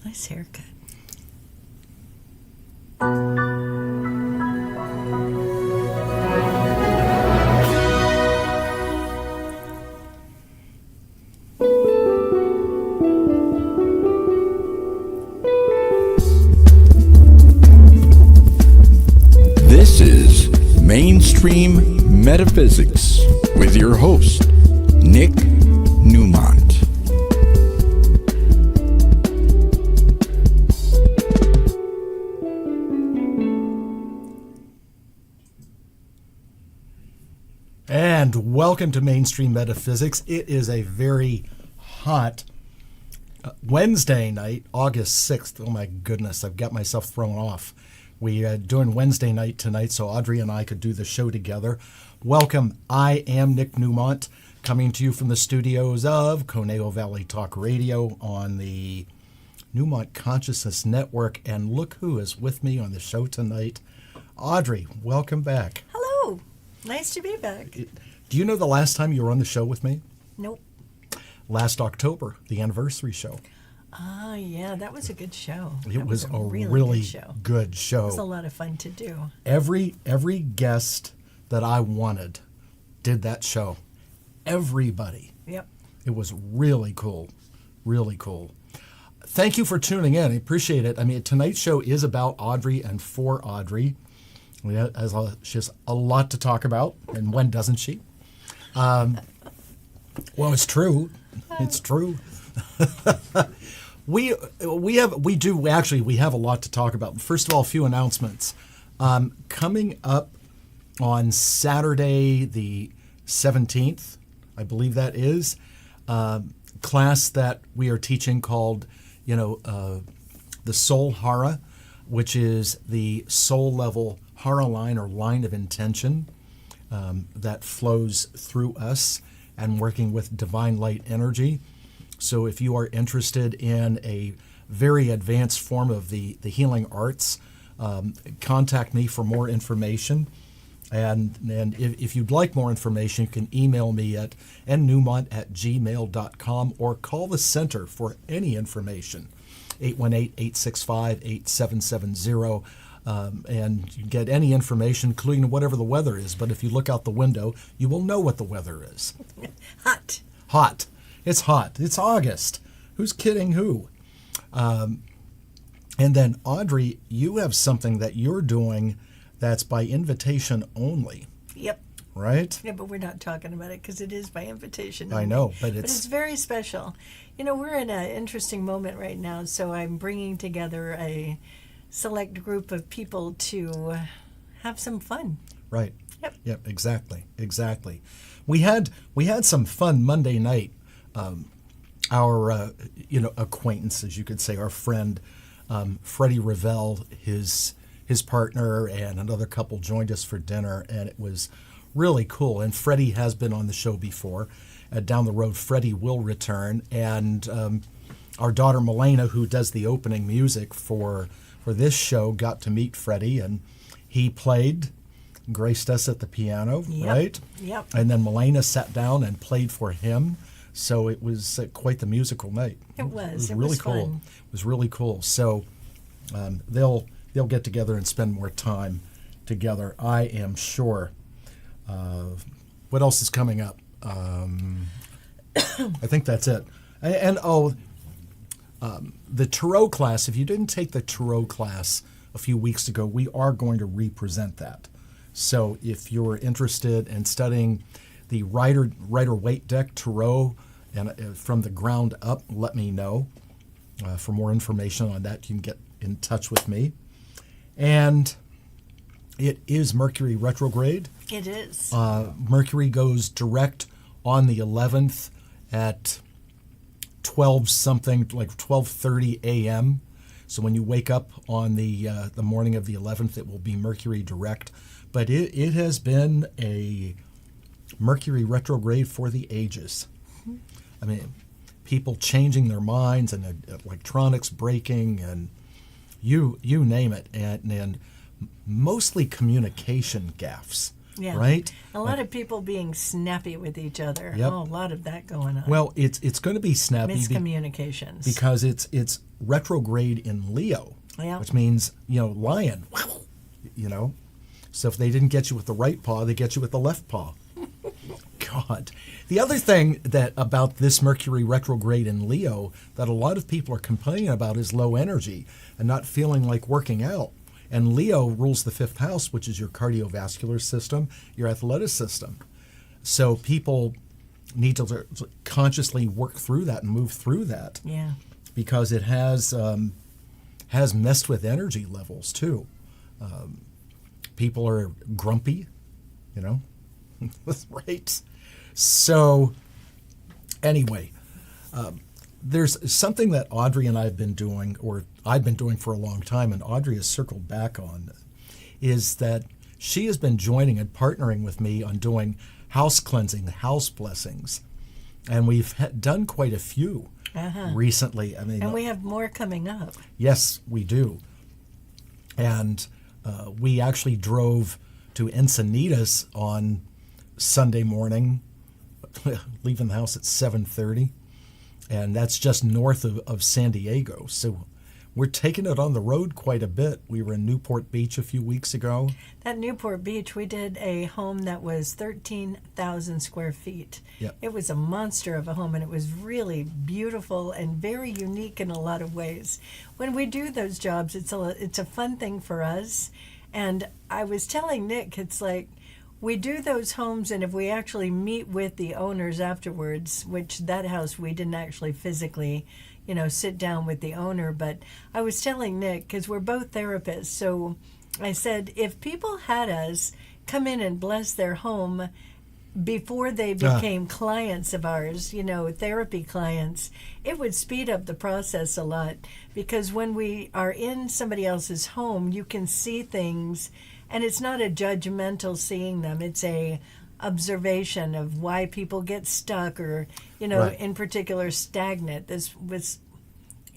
Nice haircut. This is Mainstream Metaphysics with your host, Nick Newmont. And welcome to Mainstream Metaphysics. It is a very hot Wednesday night, August 6th. Oh my goodness, I've got myself thrown off. We are doing Wednesday night tonight, so Audrey and I could do the show together. Welcome. I am Nick Newmont, coming to you from the studios of Conejo Valley Talk Radio on the Newmont Consciousness Network. And look who is with me on the show tonight. Audrey, welcome back. Hello. Nice to be back. Do you know the last time you were on the show with me? Nope. Last October, the anniversary show. Ah, yeah, that was a good show. It was a really good show. It was a lot of fun to do. Every guest that I wanted did that show. Everybody. Yep. It was really cool. Really cool. Thank you for tuning in. I appreciate it. I mean, tonight's show is about Audrey and for Audrey. She has a lot to talk about, and when doesn't she? Well, it's true. It's true. We have a lot to talk about. First of all, a few announcements. Coming up on Saturday the 17th, I believe that is, class that we are teaching called, the Soul Hara, which is the soul level Hara line or line of intention that flows through us and working with divine light energy. So if you are interested in a very advanced form of the healing arts, contact me for more information. And if you'd like more information, you can email me at nnewmont@gmail.com or call the center for any information, 818-865-8770. And you can get any information, including whatever the weather is. But if you look out the window, you will know what the weather is. Hot. Hot. It's hot. It's August. Who's kidding who? And then, Audrey, you have something that you're doing that's by invitation only. Yep. Right? Yeah, but we're not talking about it because it is by invitation. I know, but it's very special. We're in an interesting moment right now, so I'm bringing together a select group of people to have some fun. Right. Yep. Exactly. We had some fun Monday night. Our acquaintance, as you could say, our friend Freddie Revelle, his partner and another couple joined us for dinner, and it was really cool. And Freddie has been on the show before. Down the road, Freddie will return, and our daughter Milena, who does the opening music for this show, got to meet Freddie, and he graced us at the piano, right? Yep. And then Milena sat down and played for him. So it was quite the musical night. It was really was cool. Fun. It was really cool. So they'll get together and spend more time together, I am sure. What else is coming up? I think that's it. And the Tarot class, if you didn't take the Tarot class a few weeks ago, we are going to represent that. So if you're interested in studying the Rider-Waite deck Tarot and from the ground up, let me know. For more information on that, you can get in touch with me. And it is Mercury retrograde. It is. Mercury goes direct on the 11th at 12:30 a.m. So when you wake up on the morning of the 11th, it will be Mercury direct. But it has been a Mercury retrograde for the ages. I mean, people changing their minds and electronics breaking and you name it, and mostly communication gaffes. Yeah. Right? A lot of people being snappy with each other. Yep. Oh, a lot of that going on. Well, it's going to be snappy Miscommunications. because it's retrograde in Leo, Yeah. which means, lion, So if they didn't get you with the right paw, they get you with the left paw. God. The other thing that about this Mercury retrograde in Leo that a lot of people are complaining about is low energy and not feeling like working out. And Leo rules the fifth house, which is your cardiovascular system, your athletic system. So people need to consciously work through that and move through that. Yeah. Because it has messed with energy levels too. People are grumpy, right? So anyway, there's something that Audrey and I have been doing, or I've been doing for a long time, and Audrey has circled back on, is that she has been joining and partnering with me on doing house cleansing, house blessings. And we've done quite a few recently. And we have more coming up. Yes, we do. And we actually drove to Encinitas on Sunday morning, leaving the house at 7:30. And that's just north of San Diego. So we're taking it on the road quite a bit. We were in Newport Beach a few weeks ago. That Newport Beach, we did a home that was 13,000 square feet. Yep. It was a monster of a home, and it was really beautiful and very unique in a lot of ways. When we do those jobs, it's a fun thing for us. And I was telling Nick, it's like we do those homes, and if we actually meet with the owners afterwards, which that house we didn't actually physically sit down with the owner, but I was telling Nick, because we're both therapists, so I said, if people had us come in and bless their home before they became clients of ours, therapy clients, it would speed up the process a lot, because when we are in somebody else's home, you can see things, and it's not a judgmental seeing them, it's a observation of why people get stuck or, Right. in particular stagnant. This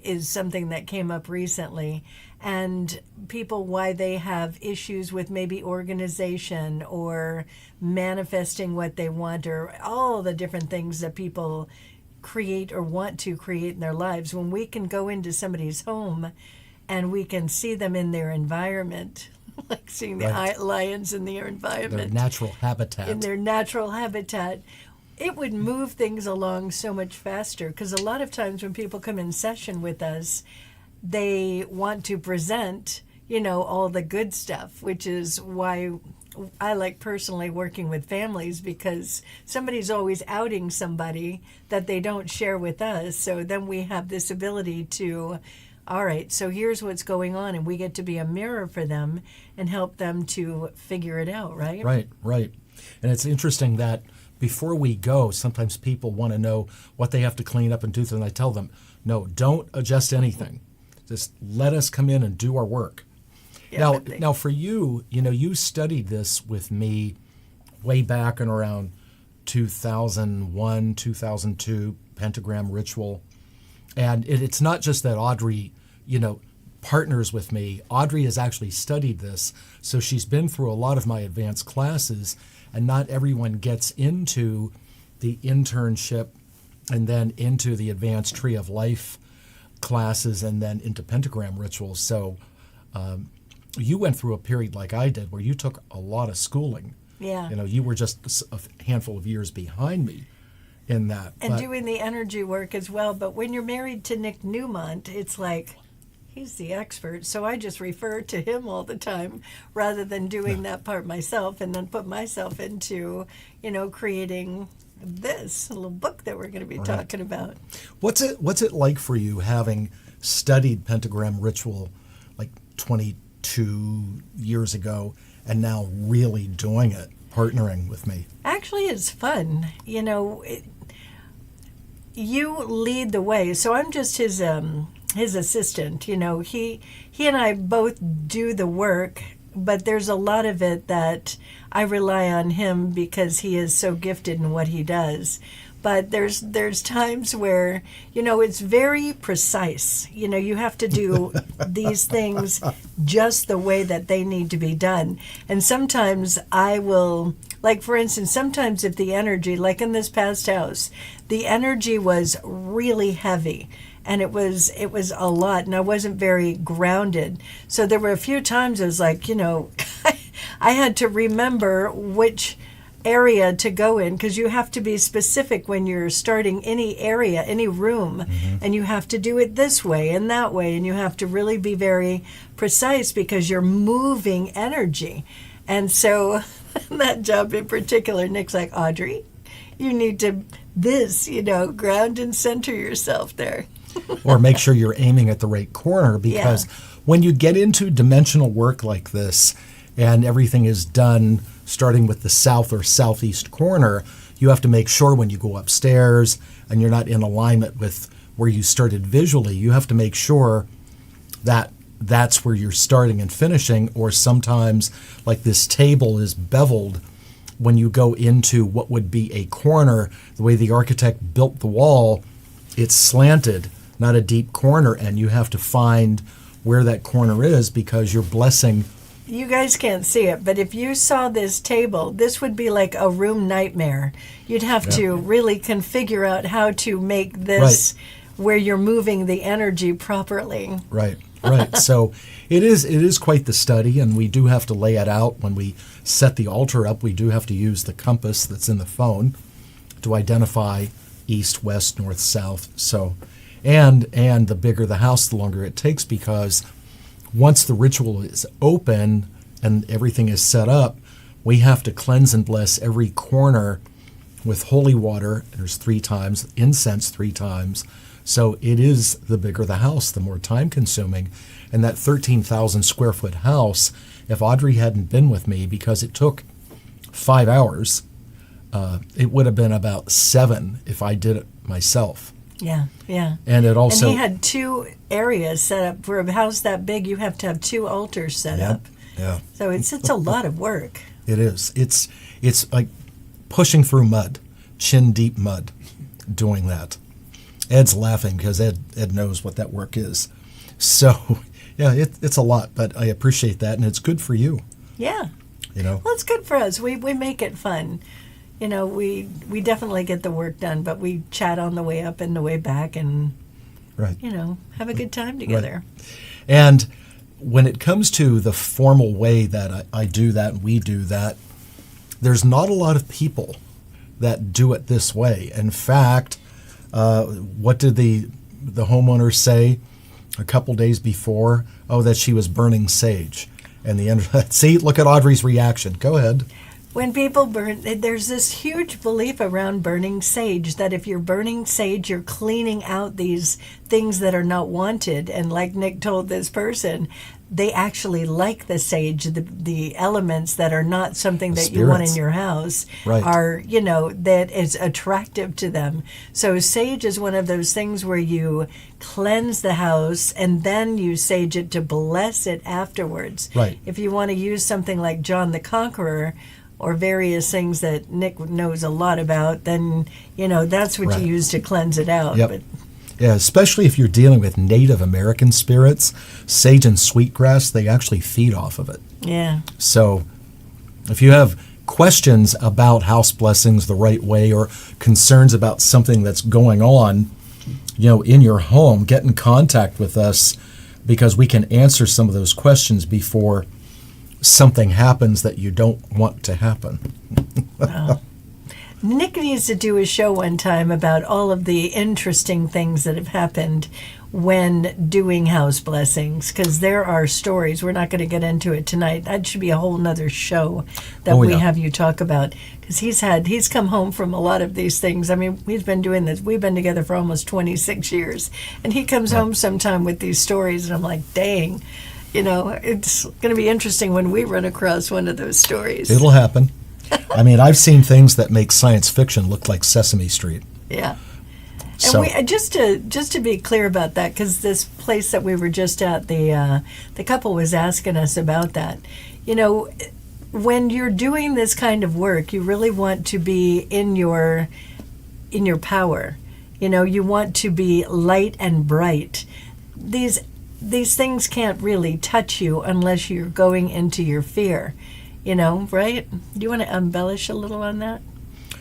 is something that came up recently. And people, why they have issues with maybe organization or manifesting what they want, or all the different things that people create or want to create in their lives. When we can go into somebody's home and we can see them in their environment, like seeing the Right. lions in their environment. Their natural habitat. In their natural habitat, it would move things along so much faster, because a lot of times when people come in session with us, they want to present, all the good stuff, which is why I like personally working with families, because somebody's always outing somebody that they don't share with us. So then we have this ability to, all right, so here's what's going on, and we get to be a mirror for them and help them to figure it out, right? Right. And it's interesting that before we go, sometimes people want to know what they have to clean up and do, and I tell them, no, don't adjust anything. Just let us come in and do our work. Yeah, Now for you, you studied this with me way back in around 2001, 2002, pentagram ritual. And it's not just that Audrey, partners with me. Audrey has actually studied this, so she's been through a lot of my advanced classes, and not everyone gets into the internship and then into the advanced Tree of Life classes and then into pentagram rituals. So you went through a period like I did where you took a lot of schooling. Yeah. You were just a handful of years behind me in that. And doing the energy work as well. But when you're married to Nick Newmont, it's like, he's the expert, so I just refer to him all the time rather than doing that part myself and then put myself into, creating this little book that we're going to be talking about. What's it like for you, having studied pentagram ritual like 22 years ago and now really doing it, partnering with me? Actually, it's fun. You lead the way, so I'm just his assistant. He and I both do the work, but there's a lot of it that I rely on him because he is so gifted in what he does. But there's times where, it's very precise. You have to do these things just the way that they need to be done. And sometimes I will, like for instance, sometimes if the energy, like in this past house, the energy was really heavy. and it was a lot, and I wasn't very grounded. So there were a few times I was like, I had to remember which area to go in, because you have to be specific when you're starting any area, any room, and you have to do it this way and that way, and you have to really be very precise because you're moving energy. And so that job in particular, Nick's like, Audrey, you need to ground and center yourself there. Or make sure you're aiming at the right corner, because when you get into dimensional work like this and everything is done starting with the south or southeast corner, you have to make sure when you go upstairs and you're not in alignment with where you started visually, you have to make sure that that's where you're starting and finishing. Or sometimes, like this table is beveled when you go into what would be a corner. The way the architect built the wall, it's slanted, not a deep corner, and you have to find where that corner is because you're blessing. You guys can't see it, but if you saw this table, this would be like a room nightmare. You'd have to really configure out how to make this where you're moving the energy properly. Right. So it is quite the study, and we do have to lay it out. When we set the altar up, we do have to use the compass that's in the phone to identify east, west, north, south. So, and the bigger the house, the longer it takes, because once the ritual is open and everything is set up, we have to cleanse and bless every corner with holy water. There's 3 times, incense 3 times. So it is, the bigger the house, the more time consuming. And that 13,000 square foot house, if Audrey hadn't been with me, because it took 5 hours, it would have been about 7 if I did it myself. Yeah. And it also... And he had 2 areas set up. For a house that big, you have to have 2 altars set up. Yeah. So it's a lot of work. It is. It's like pushing through mud, chin deep mud, doing that. Ed's laughing because Ed knows what that work is. So, yeah, it's a lot, but I appreciate that, and it's good for you. Yeah. Well, it's good for us. We make it fun. We definitely get the work done, but we chat on the way up and the way back, and have a good time together. Right. And when it comes to the formal way that I do that and we do that, there's not a lot of people that do it this way. In fact, what did the homeowner say a couple days before? Oh, that she was burning sage. And see, look at Audrey's reaction. Go ahead. When people burn, there's this huge belief around burning sage that if you're burning sage, you're cleaning out these things that are not wanted. And like Nick told this person, they actually like the sage, the elements that are not something that you want in your house are, that is attractive to them. So sage is one of those things where you cleanse the house and then you sage it to bless it afterwards. Right. If you want to use something like John the Conqueror, or various things that Nick knows a lot about, then, that's what you use to cleanse it out. Yep. But yeah, especially if you're dealing with Native American spirits, sage and sweetgrass, they actually feed off of it. Yeah. So if you have questions about house blessings the right way, or concerns about something that's going on, in your home, get in contact with us, because we can answer some of those questions before something happens that you don't want to happen. Wow. Nick needs to do a show one time about all of the interesting things that have happened when doing house blessings, because there are stories. We're not going to get into it tonight. That should be a whole nother show that we have you talk about, because he's come home from a lot of these things. I mean, he's been doing this. We've been together for almost 26 years, and he comes home sometime with these stories, and I'm like, dang. It's going to be interesting when we run across one of those stories. It'll happen. I mean, I've seen things that make science fiction look like Sesame Street. Yeah. So, and just to be clear about that, because this place that we were just at, the couple was asking us about that. When you're doing this kind of work, you really want to be in your power. You want to be light and bright. These things can't really touch you unless you're going into your fear, right? Do you want to embellish a little on that?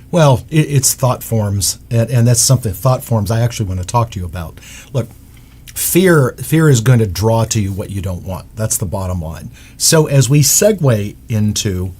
Well, it's thought forms, and that's something, thought forms, I actually want to talk to you about. Look, fear is going to draw to you what you don't want. That's the bottom line. So as we segue into,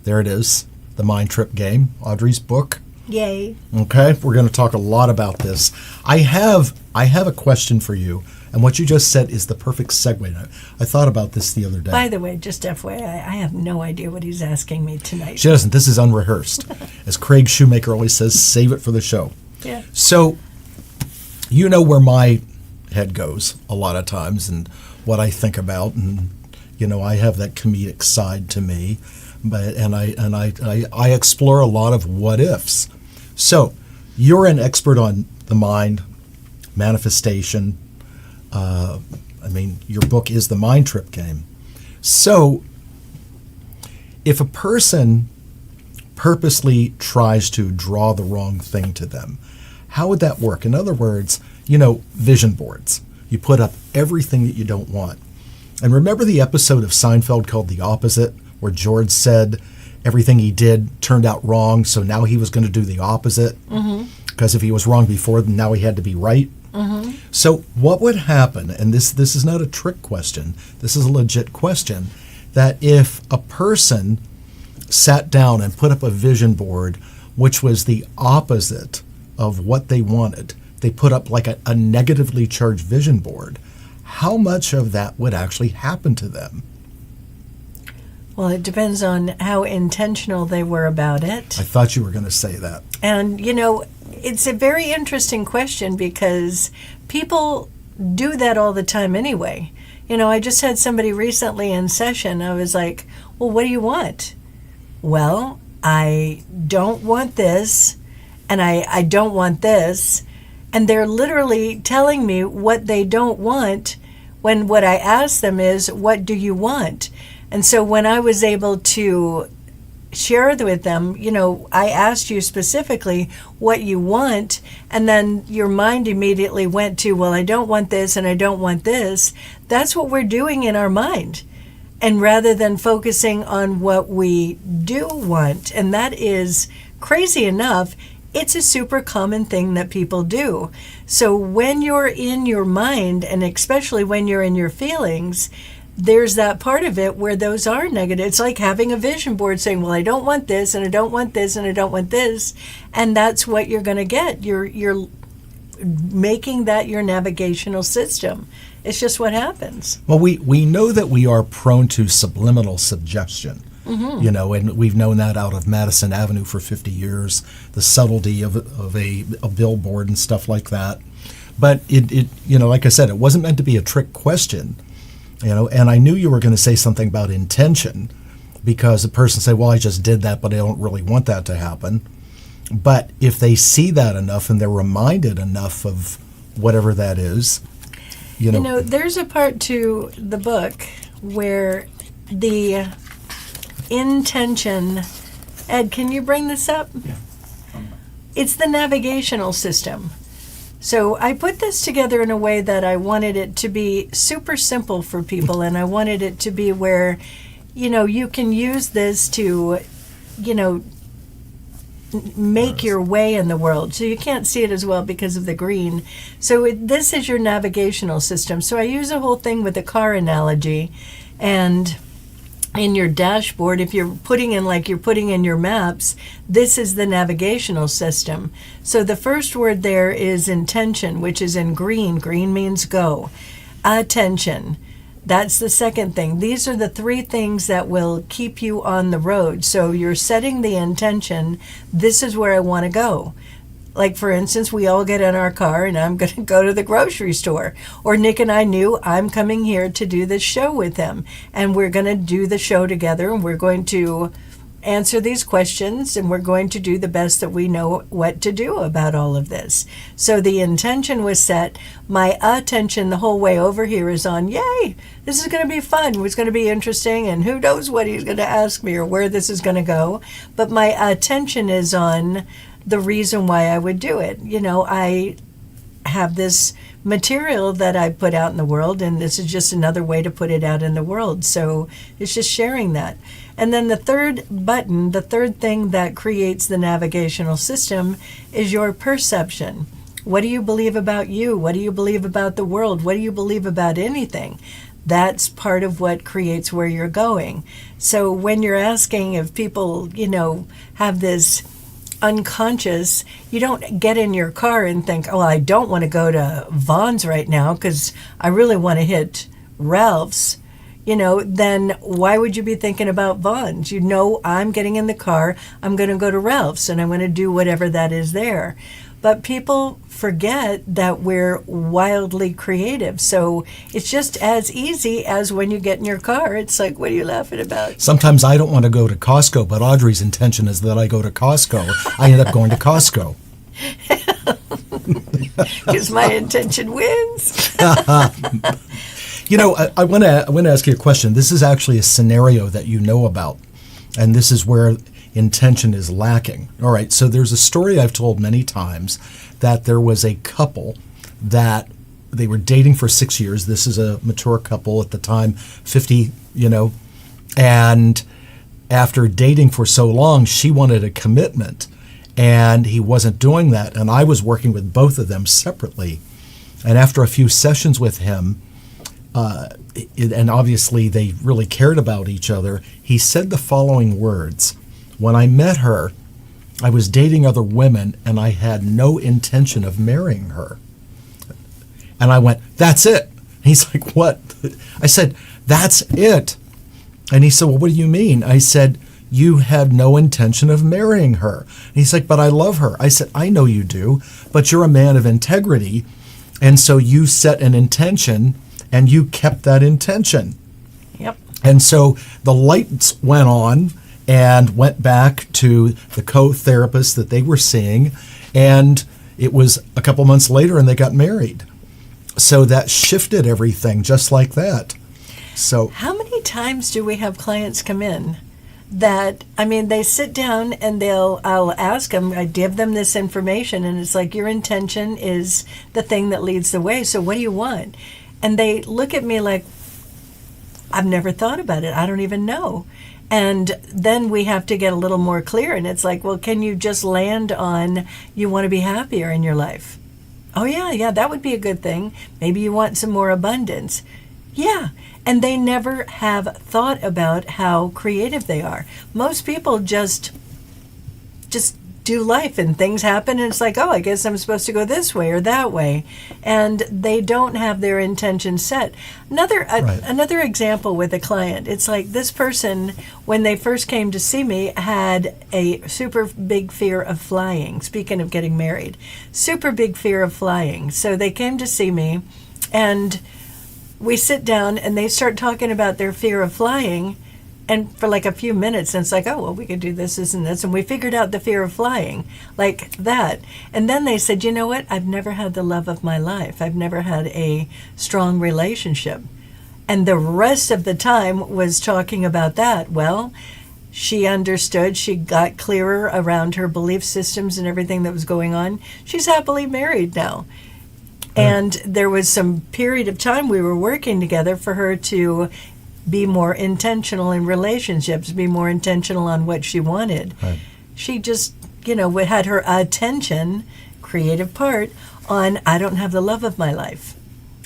there it is, the Mind Trip Game, Audrey's book. Yay. Okay, we're going to talk a lot about this. I have a question for you, and what you just said is the perfect segue. I thought about this the other day. By the way, just FYI, I have no idea what he's asking me tonight. She doesn't. This is unrehearsed. As Craig Shoemaker always says, save it for the show. Yeah. So, you know where my head goes a lot of times and what I think about, and I have that comedic side to me, and I explore a lot of what ifs. So, you're an expert on the mind, manifestation. Your book is the Mind Trip Game. So, if a person purposely tries to draw the wrong thing to them, how would that work? In other words, vision boards. You put up everything that you don't want. And remember the episode of Seinfeld called The Opposite, where George said everything he did turned out wrong, so now he was going to do the opposite? Because if he was wrong before, then now he had to be right. So what would happen, and this is not a trick question, this is a legit question, that if a person sat down and put up a vision board which was the opposite of what they wanted, they put up like a negatively charged vision board, how much of that would actually happen to them? Well, it depends on how intentional they were about it. I thought you were going to say that. And, it's a very interesting question because people do that all the time anyway. I just had somebody recently in session. I was like, well, what do you want? Well, I don't want this, and I don't want this. And they're literally telling me what they don't want when what I ask them is, what do you want? And so when I was able to share with them, I asked you specifically what you want, and then your mind immediately went to, well, I don't want this and I don't want this. That's what we're doing in our mind. And rather than focusing on what we do want, and that is crazy enough, it's a super common thing that people do. So when you're in your mind, and especially when you're in your feelings, there's that part of it where those are negative. It's like having a vision board saying, well, I don't want this, and I don't want this, and I don't want this. And that's what you're going to get. You're making that your navigational system. It's just what happens. Well, we know that we are prone to subliminal suggestion. And we've known that out of Madison Avenue for 50 years, the subtlety of a billboard and stuff like that. But it like I said, it wasn't meant to be a trick question. And I knew you were going to say something about intention, because the person say, well, I just did that, but I don't really want that to happen. But if they see that enough and they're reminded enough of whatever that is, there's a part to the book where the intention, Ed, can you bring this up? Yeah. It's the navigational system. So I put this together in a way that I wanted it to be super simple for people, and I wanted it to be where, you can use this to, make your way in the world. So you can't see it as well because of the green. So this is your navigational system. So I use a whole thing with a car analogy, and in your dashboard, if you're putting in your maps, this is the navigational system. So the first word there is intention, which is in green. Green means go. Attention. That's the second thing. These are the three things that will keep you on the road. So you're setting the intention. This is where I want to go. Like, for instance, we all get in our car and I'm going to go to the grocery store. Or Nick and I knew I'm coming here to do this show with him. And we're going to do the show together, and we're going to answer these questions, and we're going to do the best that we know what to do about all of this. So the intention was set. My attention the whole way over here is on, yay, this is going to be fun. It's going to be interesting, and who knows what he's going to ask me or where this is going to go. But my attention is on the reason why I would do it. I have this material that I put out in the world, and this is just another way to put it out in the world. So it's just sharing that. And then the third button, the third thing that creates the navigational system, is your perception. What do you believe about you? What do you believe about the world? What do you believe about anything? That's part of what creates where you're going. So when you're asking if people, have this unconscious, you don't get in your car and think, oh, I don't want to go to Vaughn's right now because I really want to hit Ralph's. Then why would you be thinking about Vaughn's? I'm getting in the car, I'm going to go to Ralph's, and I'm going to do whatever that is there. But people forget that we're wildly creative. So it's just as easy as when you get in your car. It's like, what are you laughing about? Sometimes I don't want to go to Costco, but Audrey's intention is that I go to Costco. I end up going to Costco. Because my intention wins. I want to ask you a question. This is actually a scenario that you know about, and this is where intention is lacking. All right, so there's a story I've told many times that there was a couple that they were dating for 6 years. This is a mature couple at the time, 50, and after dating for so long, she wanted a commitment, and he wasn't doing that, and I was working with both of them separately. And after a few sessions with him, and obviously they really cared about each other, he said the following words: when I met her, I was dating other women and I had no intention of marrying her. And I went, that's it. He's like, what? I said, that's it. And he said, well, what do you mean? I said, you had no intention of marrying her. And he's like, but I love her. I said, I know you do, but you're a man of integrity. And so you set an intention and you kept that intention. Yep. And so the lights went on and went back to the co-therapist that they were seeing, and it was a couple months later and they got married. So that shifted everything just like that. So how many times do we have clients come in that, they sit down and I'll ask them, I give them this information, and it's like, your intention is the thing that leads the way, so what do you want? And they look at me like, I've never thought about it, I don't even know. And then we have to get a little more clear, and it's like, well, can you just land on you want to be happier in your life? Oh, yeah, that would be a good thing. Maybe you want some more abundance. Yeah, and they never have thought about how creative they are. Most people just do life and things happen, and it's like, oh, I guess I'm supposed to go this way or that way, and they don't have their intention set. Another example with a client, it's like this person, when they first came to see me, had a super big fear of flying. Speaking of getting married, super big fear of flying. So they came to see me, and we sit down and they start talking about their fear of flying. And for like a few minutes, and it's like, oh, well, we could do this, and this. And we figured out the fear of flying, like that. And then they said, you know what? I've never had the love of my life. I've never had a strong relationship. And the rest of the time was talking about that. Well, she understood. She got clearer around her belief systems and everything that was going on. She's happily married now. And there was some period of time we were working together for her to be more intentional in relationships, be more intentional on what she wanted. Right. She just, had her attention, creative part, on I don't have the love of my life.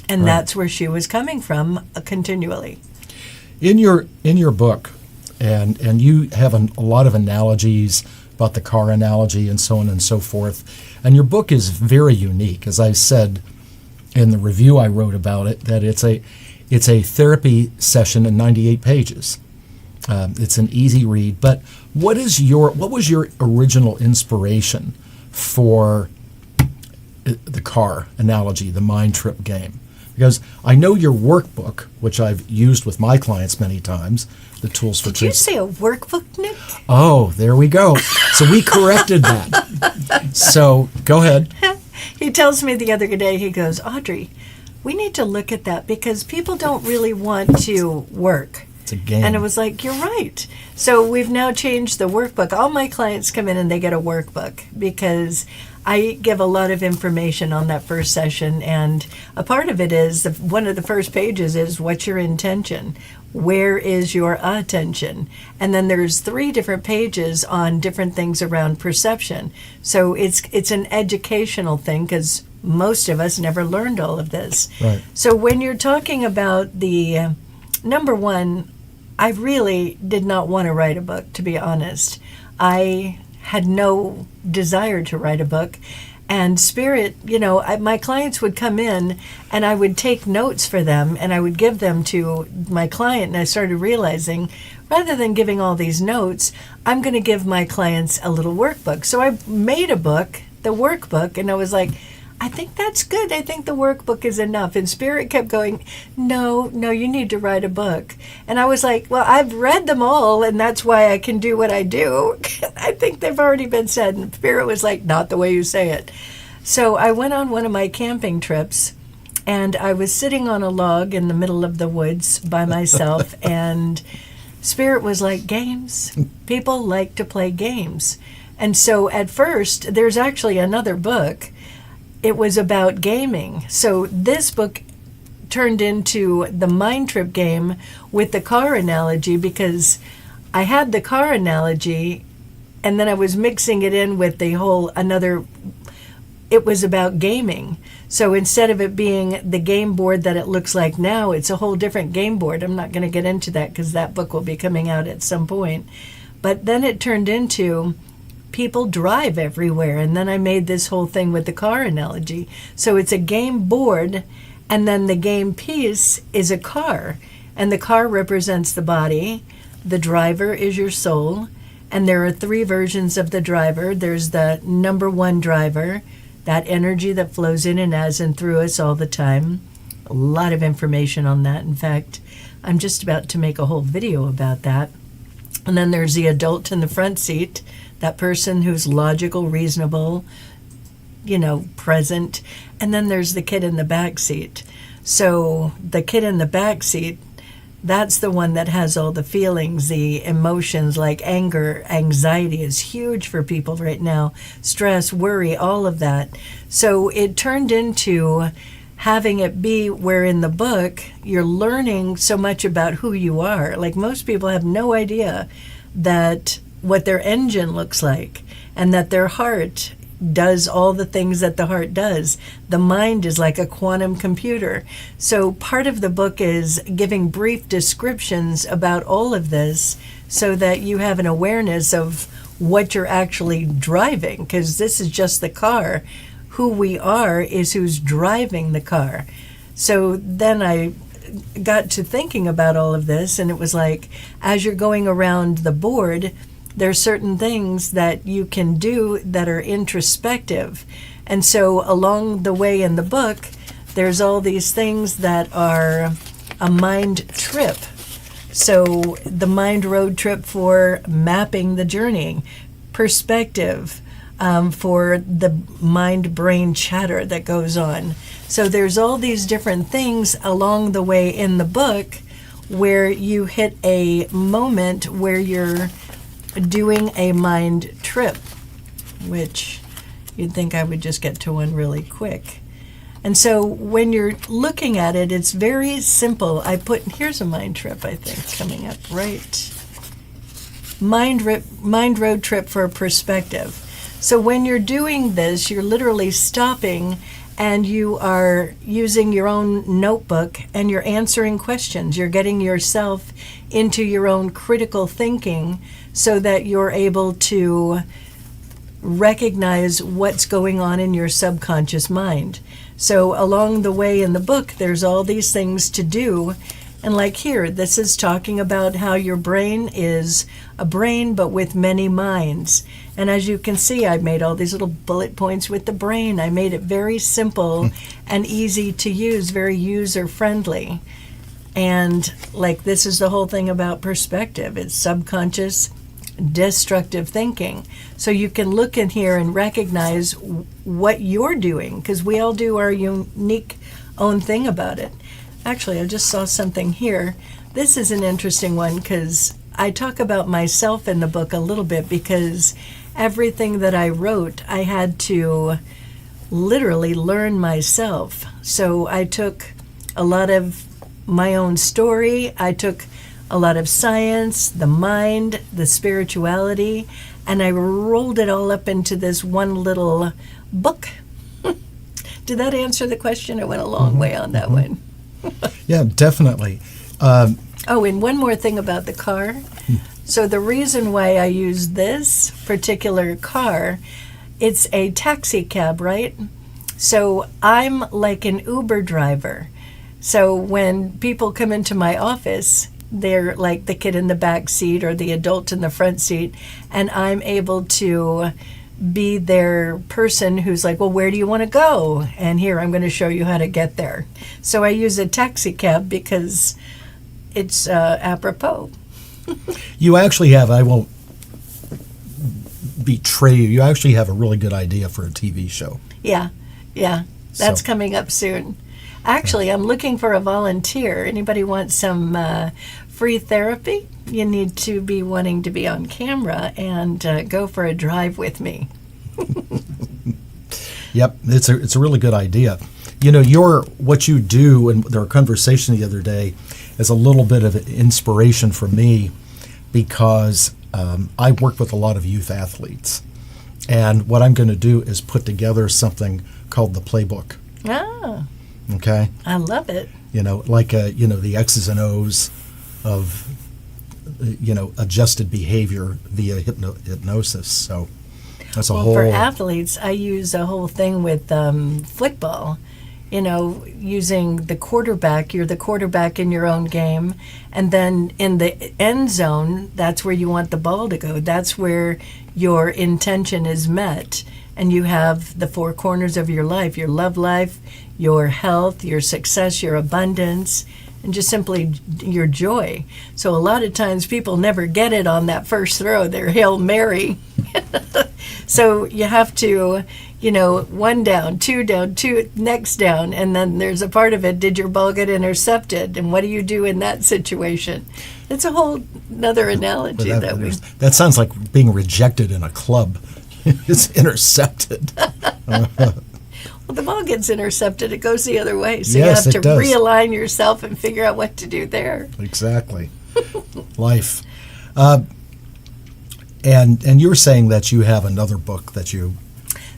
And that's where she was coming from continually. In your book, and you have a lot of analogies about the car analogy and so on and so forth, and your book is very unique. As I said in the review I wrote about it, that it's a therapy session in 98 pages. It's an easy read. But what was your original inspiration for the car analogy, the mind trip game? Because I know your workbook, which I've used with my clients many times, the tools for... Did you say a workbook, Nick? Oh, there we go. So we corrected that. So go ahead. He tells me the other day, he goes, Audrey, we need to look at that because people don't really want to work. It's a game. And it was like, you're right. So we've now changed the workbook. All my clients come in and they get a workbook because I give a lot of information on that first session. And a part of it is, one of the first pages is, what's your intention? Where is your attention? And then there's 3 different pages on different things around perception. So it's an educational thing because most of us never learned all of this. Right. So when you're talking about the number one, I really did not want to write a book, to be honest. I had no desire to write a book. And Spirit, my clients would come in and I would take notes for them and I would give them to my client. And I started realizing, rather than giving all these notes, I'm going to give my clients a little workbook. So I made a book, the workbook, and I was like, I think that's good. I think the workbook is enough. And Spirit kept going, no, you need to write a book. And I was like, well, I've read them all, and that's why I can do what I do. I think they've already been said. And Spirit was like, not the way you say it. So I went on one of my camping trips, and I was sitting on a log in the middle of the woods by myself, and Spirit was like, games. People like to play games. And so at first, there's actually another book. It was about gaming. So this book turned into the mind trip game with the car analogy, because I had the car analogy and then I was mixing it in with the whole it was about gaming. So instead of it being the game board that it looks like now, it's a whole different game board. I'm not going to get into that because that book will be coming out at some point. But then it turned into people drive everywhere. And then I made this whole thing with the car analogy. So it's a game board, and then the game piece is a car. And the car represents the body. The driver is your soul. And there are 3 versions of the driver. There's the number 1 driver, that energy that flows in and as and through us all the time. A lot of information on that. In fact, I'm just about to make a whole video about that. And then there's the adult in the front seat, that person who's logical, reasonable, present. And then there's the kid in the back seat. So the kid in the back seat, that's the one that has all the feelings, the emotions like anger, anxiety is huge for people right now, stress, worry, all of that. So it turned into having it be where in the book you're learning so much about who you are. Like most people have no idea that what their engine looks like, and that their heart does all the things that the heart does. The mind is like a quantum computer. So part of the book is giving brief descriptions about all of this so that you have an awareness of what you're actually driving, because this is just the car. Who we are is who's driving the car. So then I got to thinking about all of this, and it was like, as you're going around the board, there's certain things that you can do that are introspective. And so along the way in the book, there's all these things that are a mind trip. So the mind road trip for mapping the journey, perspective, for the mind-brain chatter that goes on. So there's all these different things along the way in the book where you hit a moment where you're doing a mind trip, which you'd think I would just get to one really quick. And so when you're looking at it, it's very simple. Here's a mind trip, I think, coming up, right? Mind road trip for perspective. So when you're doing this, you're literally stopping and you are using your own notebook and you're answering questions. You're getting yourself into your own critical thinking so that you're able to recognize what's going on in your subconscious mind. So along the way in the book, there's all these things to do. And like here, this is talking about how your brain is a brain, but with many minds. And as you can see, I made all these little bullet points with the brain. I made it very simple and easy to use, very user-friendly. And like this is the whole thing about perspective. It's subconscious, destructive thinking. So you can look in here and recognize what you're doing, because we all do our unique own thing about it. Actually, I just saw something here. This is an interesting one because I talk about myself in the book a little bit, because everything that I wrote, I had to literally learn myself. So I took a lot of my own story. I took a lot of science, the mind, the spirituality, and I rolled it all up into this one little book Did that answer the question? I went a long way on that one. Yeah, definitely. Oh, and one more thing about the car. So the reason why I use this particular car, it's a taxi cab, right? So I'm like an Uber driver. So when people come into my office, they're like the kid in the back seat or the adult in the front seat, and I'm able to be their person who's like, well, where do you want to go? And here, I'm going to show you how to get there. So I use a taxi cab because it's apropos. You actually have, I won't betray you, you actually have a really good idea for a TV show. Yeah, that's So- coming up soon. Actually, I'm looking for a volunteer. Anybody want some free therapy? You need to be wanting to be on camera and go for a drive with me. Yep, it's a really good idea. You know, what you do, and there was a conversation the other day, is a little bit of inspiration for me because I work with a lot of youth athletes, and what I'm going to do is put together something called the playbook. Ah, Okay, I love it. you know, like the X's and O's of adjusted behavior via hypnosis. So that's a Well, whole. for athletes, I use a whole thing with football. You know, using the quarterback, you're the quarterback in your own game. And then in the end zone, that's where you want the ball to go. That's where your intention is met. And you have the four corners of your love life, your health, your success, your abundance, and just simply your joy. So a lot of times people never get it on that first throw. They're Hail Mary. So you have to, one down, two next down, and then there's a part of it, did your ball get intercepted? And what do you do in that situation? It's a whole another analogy That sounds like being rejected in a club. It's intercepted. Well, the ball gets intercepted, it goes the other way. So Yes, you it have to does. realign yourself and figure out what to do there. Exactly. Life. And you were saying that you have another book that you.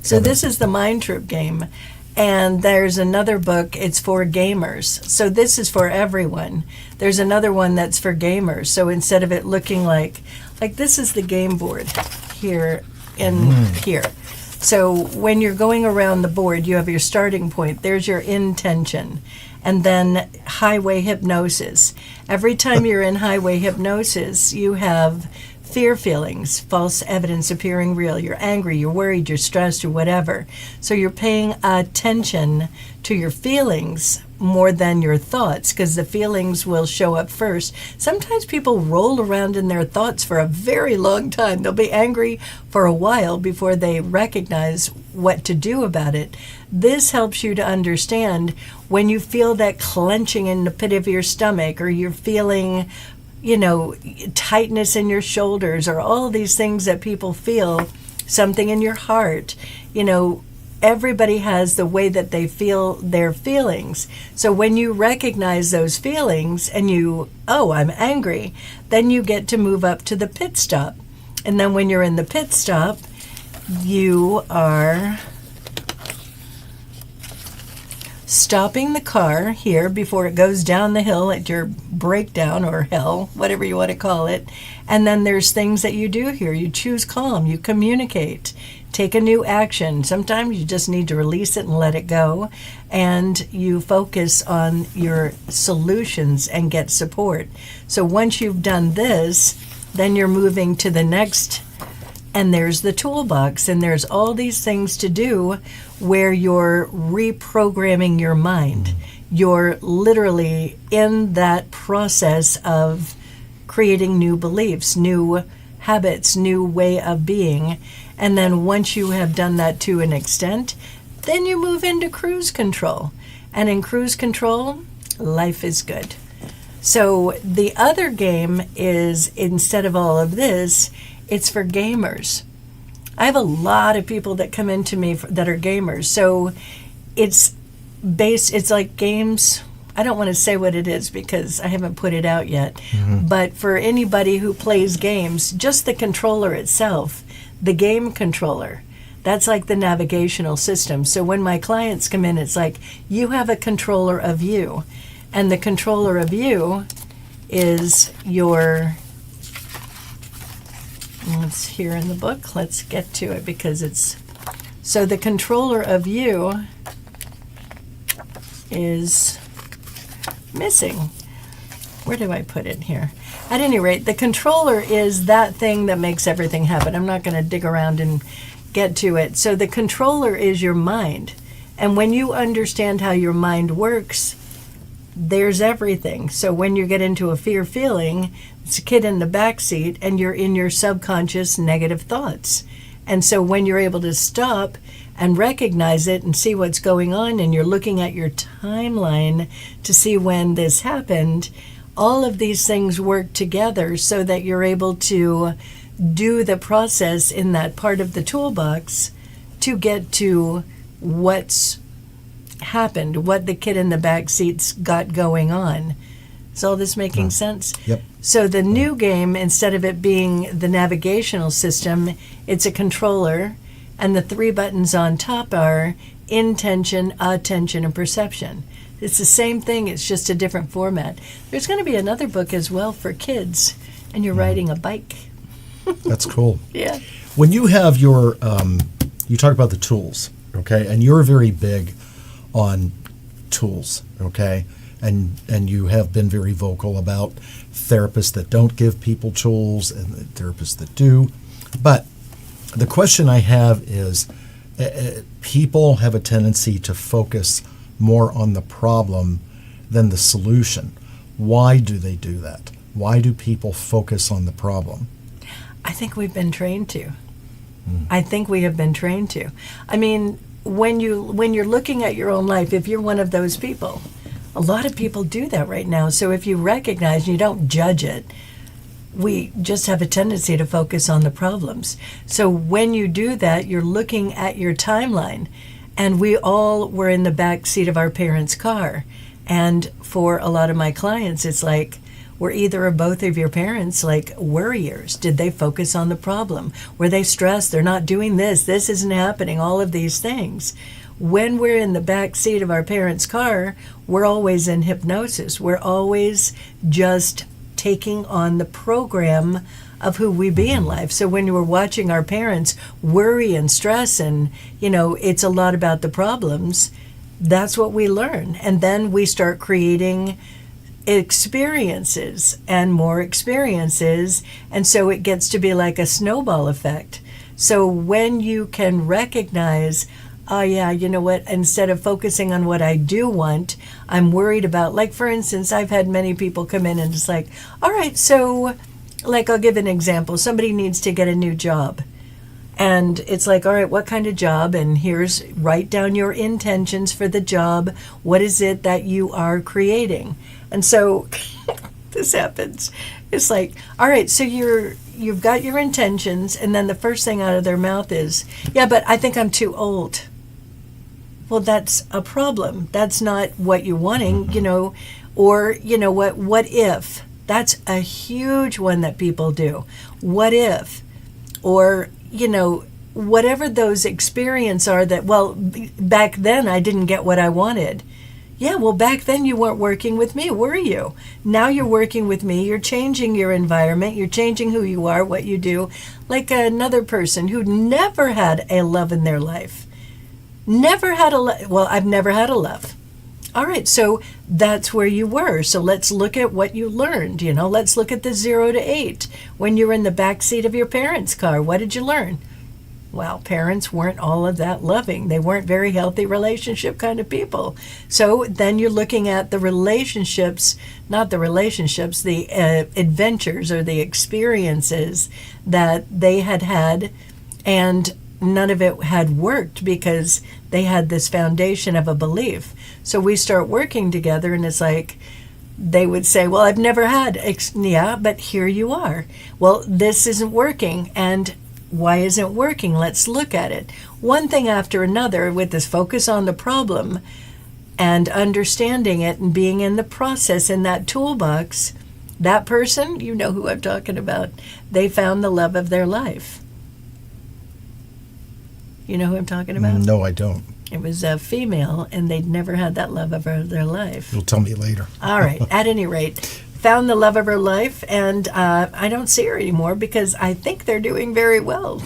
So this is the Mind Trip game. And there's another book, it's for gamers. So this is for everyone. There's another one that's for gamers. So instead of it looking like this is the game board here here. So when you're going around the board, you have your starting point. There's your intention. And then highway hypnosis. Every time you're in highway hypnosis, you have fear feelings, false evidence appearing real. You're angry, you're worried, you're stressed, or whatever. So you're paying attention to your feelings more than your thoughts, because the feelings will show up first. Sometimes people roll around in their thoughts for a very long time. They'll be angry for a while before they recognize what to do about it. This helps you to understand when you feel that clenching in the pit of your stomach, or you're feeling tightness in your shoulders, or all these things that people feel, something in your heart. Everybody has the way that they feel their feelings. So when you recognize those feelings and I'm angry, then you get to move up to the pit stop. And then when you're in the pit stop, you are stopping the car here before it goes down the hill at your breakdown or hell, whatever you want to call it. And then there's things that you do here. You choose calm, you communicate, take a new action. Sometimes you just need to release it and let it go. And you focus on your solutions and get support. So once you've done this, then you're moving to the next. And there's the toolbox, and there's all these things to do where you're reprogramming your mind. You're literally in that process of creating new beliefs, new habits, new way of being. And then once you have done that to an extent, then you move into cruise control. And in cruise control, life is good. So the other game is, instead of all of this, it's for gamers. I have a lot of people that come into me that are gamers. So it's like games. I don't want to say what it is because I haven't put it out yet. Mm-hmm. But for anybody who plays games, just the controller itself, the game controller, That's like the navigational system. So when my clients come in, it's like you have a controller of you. And the controller of you is your, it's here in the book. Let's get to it because it's, so the controller of you is missing. Where do I put it here? At any rate, the controller is that thing that makes everything happen. I'm not going to dig around and get to it. So the controller is your mind. And when you understand how your mind works, there's everything. So when you get into a fear feeling, it's a kid in the back seat and you're in your subconscious negative thoughts. And so when you're able to stop and recognize it and see what's going on, and you're looking at your timeline to see when this happened, all of these things work together so that you're able to do the process in that part of the toolbox to get to what's happened, what the kid in the back seat's got going on. Is all this making sense? Yep. So the new game, instead of it being the navigational system, it's a controller, and the 3 buttons on top are intention, attention, and perception. It's the same thing, it's just a different format. There's going to be another book as well for kids, and you're riding a bike. That's cool. Yeah. When you have your, you talk about the tools, okay, and you're very big on tools, okay, and you have been very vocal about therapists that don't give people tools and the therapists that do. But the question I have is, people have a tendency to focus more on the problem than the solution. Why do they do that? Why do people focus on the problem? I think we've been trained to. I think we have been trained to. I mean, when you're looking at your own life, if you're one of those people, a lot of people do that right now. So if you recognize, you don't judge it, we just have a tendency to focus on the problems. So when you do that, you're looking at your timeline. And we all were in the back seat of our parents' car. And for a lot of my clients, it's like, were either or both of your parents like worriers? Did they focus on the problem? Were they stressed? They're not doing this. This isn't happening. All of these things. When we're in the back seat of our parents' car, we're always in hypnosis. We're always just taking on the program of who we be in life. So when we're watching our parents worry and stress and, it's a lot about the problems, that's what we learn. And then we start creating experiences and more experiences. And so it gets to be like a snowball effect. So when you can recognize, oh yeah, you know what, instead of focusing on what I do want, I'm worried about, like for instance, I've had many people come in and it's like, all right, so like I'll give an example. Somebody needs to get a new job. And it's like, all right, what kind of job? And here's, write down your intentions for the job. What is it that you are creating? And so this happens. It's like, all right, so you've got your intentions, and then the first thing out of their mouth is, yeah, but I think I'm too old. Well, that's a problem. That's not what you're wanting, or, what if? That's a huge one that people do. What if? Or, whatever those experiences are that, well, back then I didn't get what I wanted. Yeah, well, back then you weren't working with me, were you? Now you're working with me. You're changing your environment. You're changing who you are, what you do. Like another person who never had a love in their life. Never had I've never had a love. All right, so that's where you were. So let's look at what you learned. Let's look at the 0 to 8. When you were in the back seat of your parents' car, what did you learn? Well, parents weren't all of that loving. They weren't very healthy relationship kind of people. So then you're looking at the relationships, not the relationships, the adventures or the experiences that they had, and none of it had worked because they had this foundation of a belief. So we start working together, and it's like they would say, well, I've never had, yeah, but here you are. Well, this isn't working, and why isn't it working? Let's look at it. One thing after another with this focus on the problem and understanding it and being in the process in that toolbox, that person, you know who I'm talking about, they found the love of their life. You know who I'm talking about? No, I don't. It was a female, and they'd never had that love of their life. You'll tell me later. All right. At any rate, found the love of her life, and I don't see her anymore because I think they're doing very well.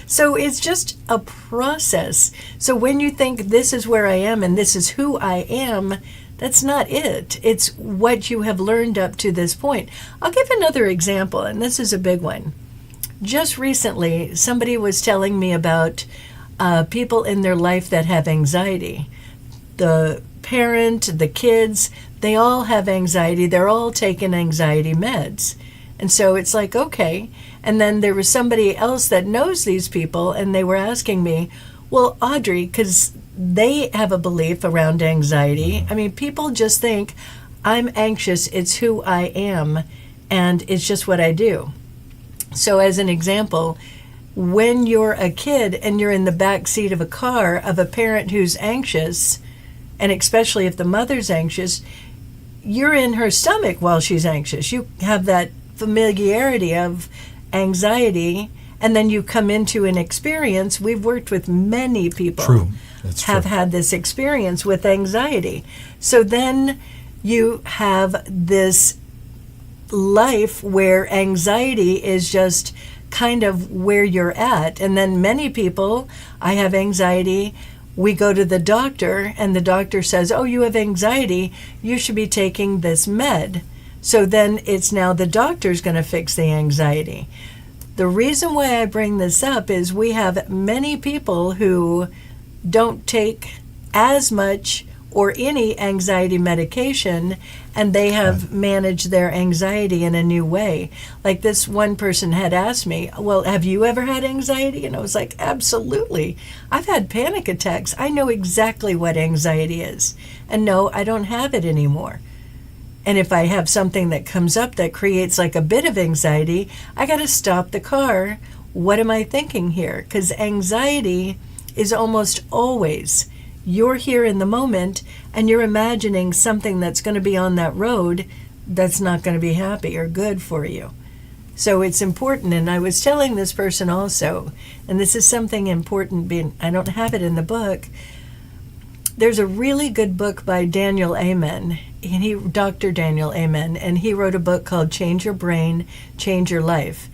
So it's just a process. So when you think this is where I am and this is who I am, that's not it. It's what you have learned up to this point. I'll give another example, and this is a big one. Just recently, somebody was telling me about people in their life that have anxiety. The parent, the kids, they all have anxiety. They're all taking anxiety meds. And so it's like, okay. And then there was somebody else that knows these people, and they were asking me, well, Audrey, because they have a belief around anxiety. I mean, people just think, I'm anxious, it's who I am, and it's just what I do. So as an example, when you're a kid and you're in the back seat of a car of a parent who's anxious, and especially if the mother's anxious, you're in her stomach while she's anxious. You have that familiarity of anxiety, and then you come into an experience. We've worked with many people True. That's have true. had this experience with anxiety. So then you have this life where anxiety is just kind of where you're at. And then many people, I have anxiety, we go to the doctor, and the doctor says, oh, you have anxiety, you should be taking this med. So then it's now the doctor's going to fix the anxiety. The reason why I bring this up is we have many people who don't take as much or any anxiety medication, and they have managed their anxiety in a new way. Like this one person had asked me, well, have you ever had anxiety? And I was like, absolutely. I've had panic attacks. I know exactly what anxiety is. And no, I don't have it anymore. And if I have something that comes up that creates like a bit of anxiety, I got to stop the car. What am I thinking here? Because anxiety is almost always you're here in the moment and you're imagining something that's going to be on that road that's not going to be happy or good for you. So it's important. And I was telling this person also, and this is something important, being I don't have it in the book. There's a really good book by Daniel Amen, and Dr. Daniel Amen, and he wrote a book called Change Your Brain, Change Your Life.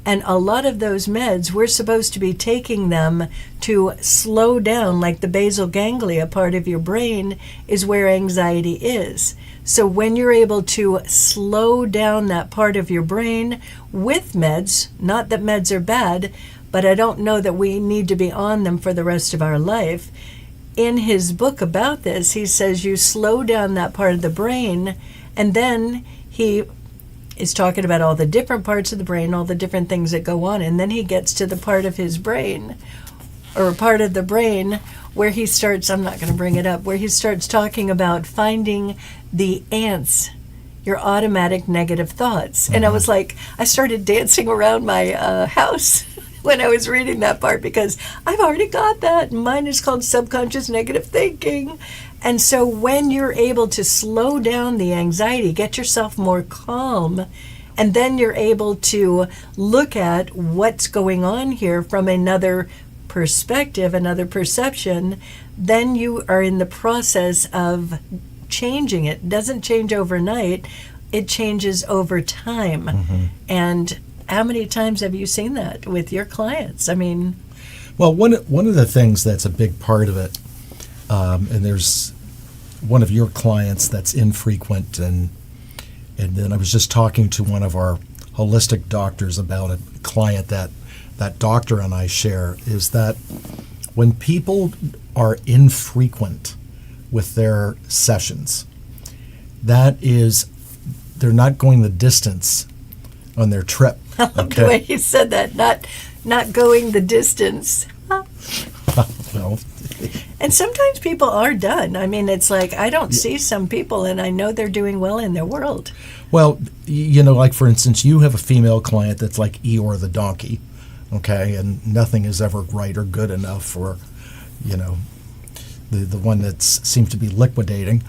And a lot of those meds, we're supposed to be taking them to slow down, like the basal ganglia part of your brain is where anxiety is. So when you're able to slow down that part of your brain with meds, not that meds are bad, but I don't know that we need to be on them for the rest of our life. In his book about this, he says you slow down that part of the brain, and then he is talking about all the different parts of the brain, all the different things that go on, and then he gets to the part of his brain, or part of the brain, where he starts, I'm not going to bring it up, where he starts talking about finding the ants, your automatic negative thoughts. And I was like, I started dancing around my house when I was reading that part, because I've already got that. Mine is called subconscious negative thinking. And so when you're able to slow down the anxiety, get yourself more calm, and then you're able to look at what's going on here from another perspective, another perception, then you are in the process of changing it. It doesn't change overnight, it changes over time. And how many times have you seen that with your clients? I mean, well, one of the things that's a big part of it, and there's one of your clients that's infrequent, and then I was just talking to one of our holistic doctors about a client that doctor and I share, is that when people are infrequent with their sessions, that is, they're not going the distance on their trip. I love the way you said that, not going the distance. Well, and sometimes people are done. I mean, it's like I don't see some people, and I know they're doing well in their world. well, like for instance, you have a female client that's like Eeyore the donkey, okay, and nothing is ever right or good enough for, the one that seems to be liquidating.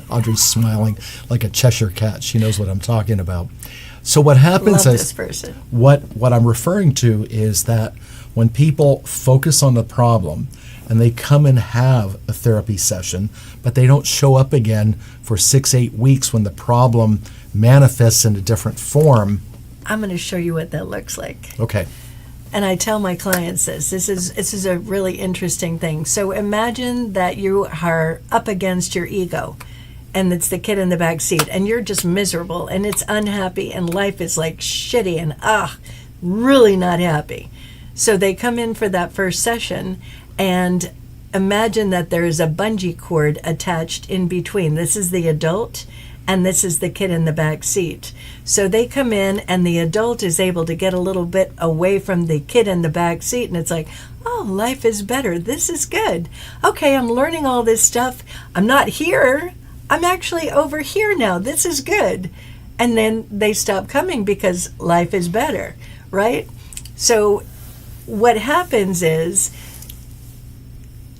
Audrey's smiling like a Cheshire cat. She knows what I'm talking about. So what happens Love is this person. what I'm referring to is that when people focus on the problem and they come and have a therapy session, but they don't show up again for 6-8 weeks when the problem manifests in a different form. I'm going to show you what that looks like. Okay. And I tell my clients this. This is a really interesting thing. So imagine that you are up against your ego, and it's the kid in the back seat, and you're just miserable, and it's unhappy, and life is like shitty, and really not happy. So they come in for that first session, and imagine that there is a bungee cord attached in between. This is the adult, and this is the kid in the back seat. So they come in, and the adult is able to get a little bit away from the kid in the back seat, and it's like, oh, life is better. This is good. Okay, I'm learning all this stuff. I'm not here. I'm actually over here now. This is good. And then they stop coming because life is better, right? So what happens is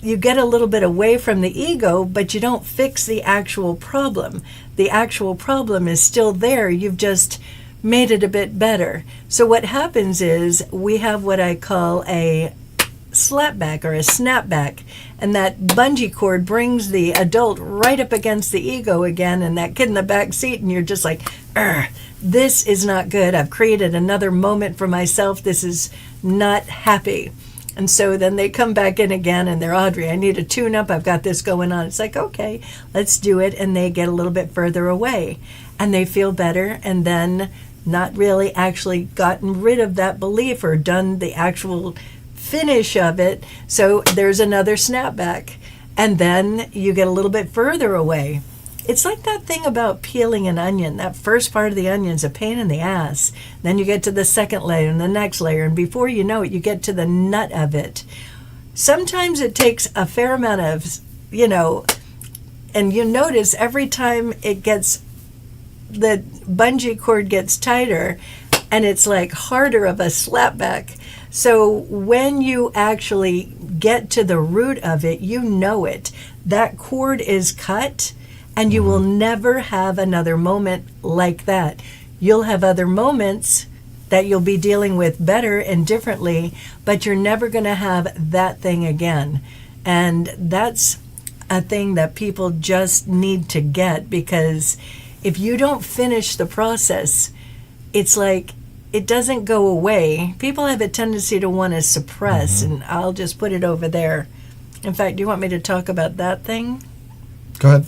you get a little bit away from the ego, but you don't fix the actual problem. The actual problem is still there. You've just made it a bit better. So what happens is we have what I call a slapback or a snapback, and that bungee cord brings the adult right up against the ego again, and that kid in the back seat, and you're just like, this is not good. I've created another moment for myself. This is not happy. And so then they come back in again, and they're, Audrey, I need a tune-up. I've got this going on. It's like, okay, let's do it. And they get a little bit further away, and they feel better, and then not really actually gotten rid of that belief or done the actual finish of it. So there's another snapback, and then you get a little bit further away. It's like that thing about peeling an onion. That first part of the onion's a pain in the ass. Then you get to the second layer and the next layer, and before you know it, you get to the nut of it. Sometimes it takes a fair amount of, and you notice every time it gets, the bungee cord gets tighter, and it's like harder of a slapback. So when you actually get to the root of it, you know it. That cord is cut, and you will never have another moment like that. You'll have other moments that you'll be dealing with better and differently, but you're never going to have that thing again. And that's a thing that people just need to get, because if you don't finish the process, it's like it doesn't go away. People have a tendency to want to suppress, and I'll just put it over there. In fact, do you want me to talk about that thing? Go ahead.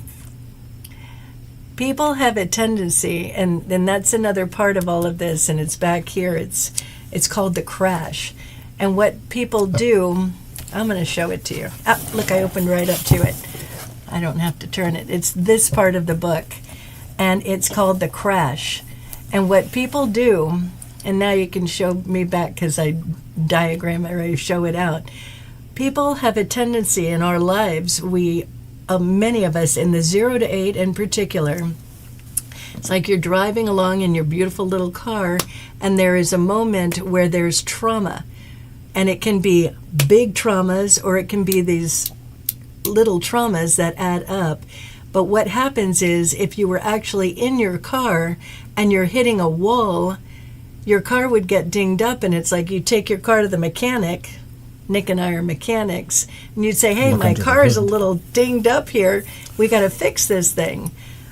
People have a tendency, and that's another part of all of this, and it's back here. It's called the crash. And what people do, I'm going to show it to you. Look, I opened right up to it. I don't have to turn it. It's this part of the book, and it's called the crash. And what people do, and now you can show me back because I diagram it or show it out. People have a tendency in our lives, many of us in the 0 to 8 in particular, it's like you're driving along in your beautiful little car, and there is a moment where there's trauma. And it can be big traumas, or it can be these little traumas that add up. But what happens is, if you were actually in your car and you're hitting a wall, your car would get dinged up, and it's like you take your car to the mechanic. Nick and I are mechanics, and you'd say, hey, my car is a little dinged up here. We got to fix this thing.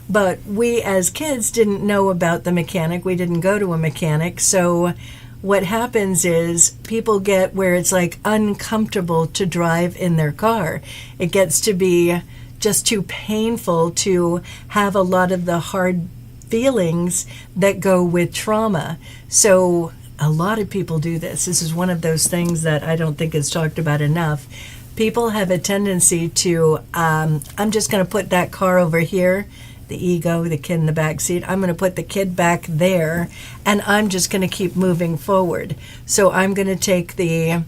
But we as kids didn't know about the mechanic. We didn't go to a mechanic. So what happens is people get where it's like uncomfortable to drive in their car. It gets to be just too painful to have a lot of the hard feelings that go with trauma. So a lot of people do this. This is one of those things that I don't think is talked about enough. People have a tendency to, I'm just going to put that car over here, the ego, the kid in the back seat. I'm going to put the kid back there, and I'm just going to keep moving forward. So I'm going to take the